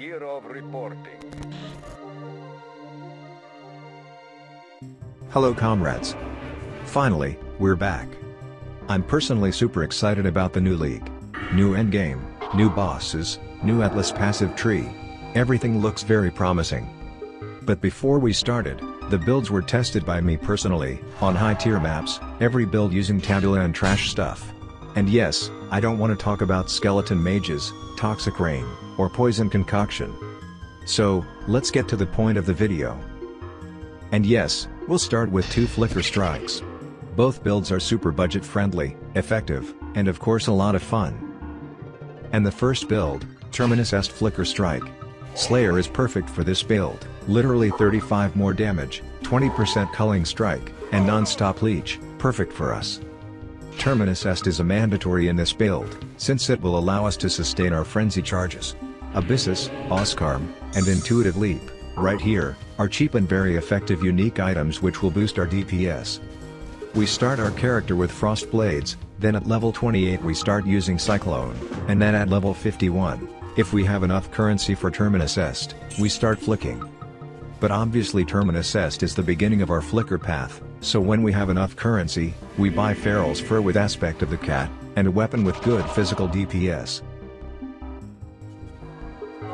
Hero reporting. Hello comrades. Finally, we're back. I'm personally super excited about the new league. New endgame, new bosses, new Atlas passive tree. Everything looks very promising. But before we started, the builds were tested by me personally, on high tier maps, every build using tabula and trash stuff. And yes, I don't want to talk about skeleton mages, toxic rain, or poison concoction. So, let's get to the point of the video. And yes, we'll start with 2 flicker strikes. Both builds are super budget friendly, effective, and of course a lot of fun. And the first build, Terminus Est Flicker Strike. Slayer is perfect for this build, literally 35 more damage, 20% culling strike, and non-stop leech, perfect for us. Terminus Est is a mandatory in this build, since it will allow us to sustain our frenzy charges. Abyssus, Oscarm, and Intuitive Leap, right here, are cheap and very effective unique items which will boost our DPS. We start our character with Frost Blades, then at level 28 we start using Cyclone, and then at level 51, if we have enough currency for Terminus Est, we start flicking. But obviously Terminus Est is the beginning of our flicker path, so when we have enough currency, we buy Feral's Fur with Aspect of the Cat, and a weapon with good physical DPS.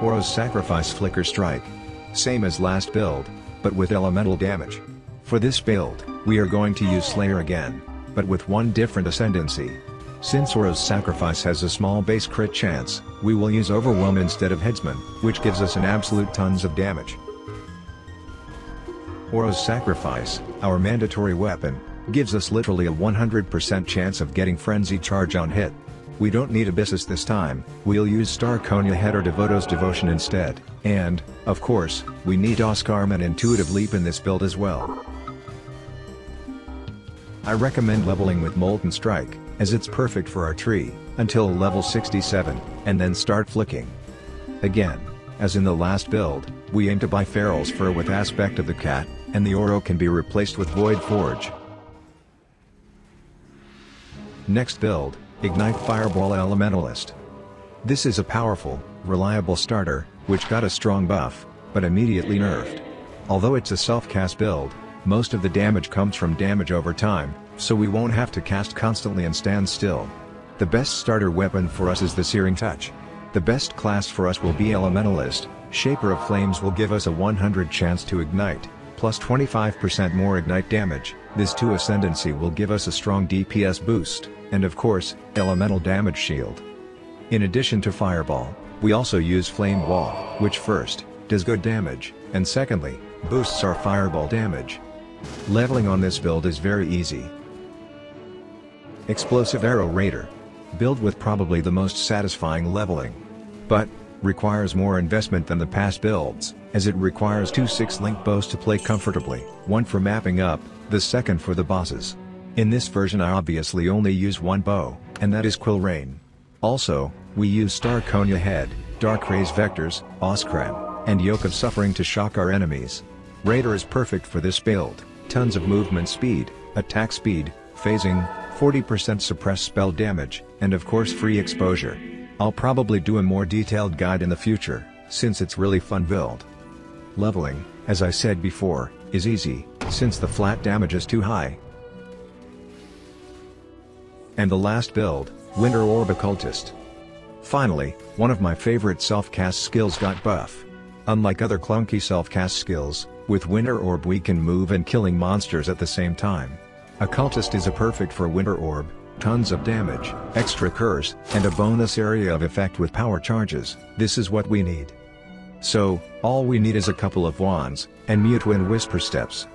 ORO'S Sacrifice Flicker Strike. Same as last build, but with elemental damage. For this build, we are going to use Slayer again, but with one different ascendancy. Since ORO'S Sacrifice has a small base crit chance, we will use Overwhelm instead of Headsman, which gives us an absolute tons of damage. ORO'S Sacrifice, our mandatory weapon, gives us literally a 100% chance of getting Frenzy Charge on hit. We don't need Abyssus this time, we'll use Starconia Head or Devoto's Devotion instead, and, of course, we need Oscarm and Intuitive Leap in this build as well. I recommend leveling with Molten Strike, as it's perfect for our tree, until level 67, and then start flicking. Again, as in the last build, we aim to buy Feral's Fur with Aspect of the Cat, and the Oro can be replaced with Void Forge. Next build, Ignite Fireball Elementalist. This is a powerful, reliable starter, which got a strong buff, but immediately nerfed. Although it's a self-cast build, most of the damage comes from damage over time, so we won't have to cast constantly and stand still. The best starter weapon for us is the Searing Touch. The best class for us will be Elementalist. Shaper of Flames will give us a 100 chance to ignite, plus 25% more ignite damage. This 2 ascendancy will give us a strong DPS boost, and of course, elemental damage shield. In addition to Fireball, we also use Flame Wall, which first, does good damage, and secondly, boosts our Fireball damage. Leveling on this build is very easy. Explosive Arrow Raider. Build with probably the most satisfying leveling. But, requires more investment than the past builds, as it requires 2 6-link bows to play comfortably, one for mapping up, the second for the bosses. In this version I obviously only use one bow, and that is Quill Rain. Also, we use Starconia Head, Dark Rays Vectors, Oscarm, and Yoke of Suffering to shock our enemies. Raider is perfect for this build, tons of movement speed, attack speed, phasing, 40% suppressed spell damage, and of course free exposure. I'll probably do a more detailed guide in the future, since it's really fun build. Leveling, as I said before, is easy, since the flat damage is too high. And the last build, Winter Orb Occultist. Finally, one of my favorite self-cast skills got buff. Unlike other clunky self-cast skills, with Winter Orb we can move and killing monsters at the same time. Occultist is a perfect for Winter Orb, tons of damage, extra curse, and a bonus area of effect with power charges. This is what we need. So, all we need is a couple of wands, and Mutwind Whisper Steps.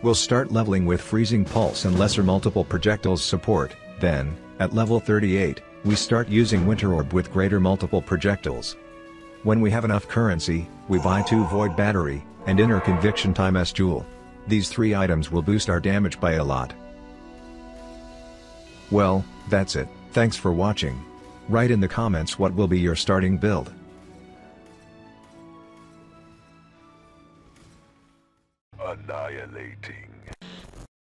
We'll start leveling with Freezing Pulse and Lesser Multiple Projectiles support, then, at level 38, we start using Winter Orb with Greater Multiple Projectiles. When we have enough currency, we buy 2 Void Battery, and Inner Conviction Times Jewel. These 3 items will boost our damage by a lot. Well, that's it, thanks for watching. Write in the comments what will be your starting build.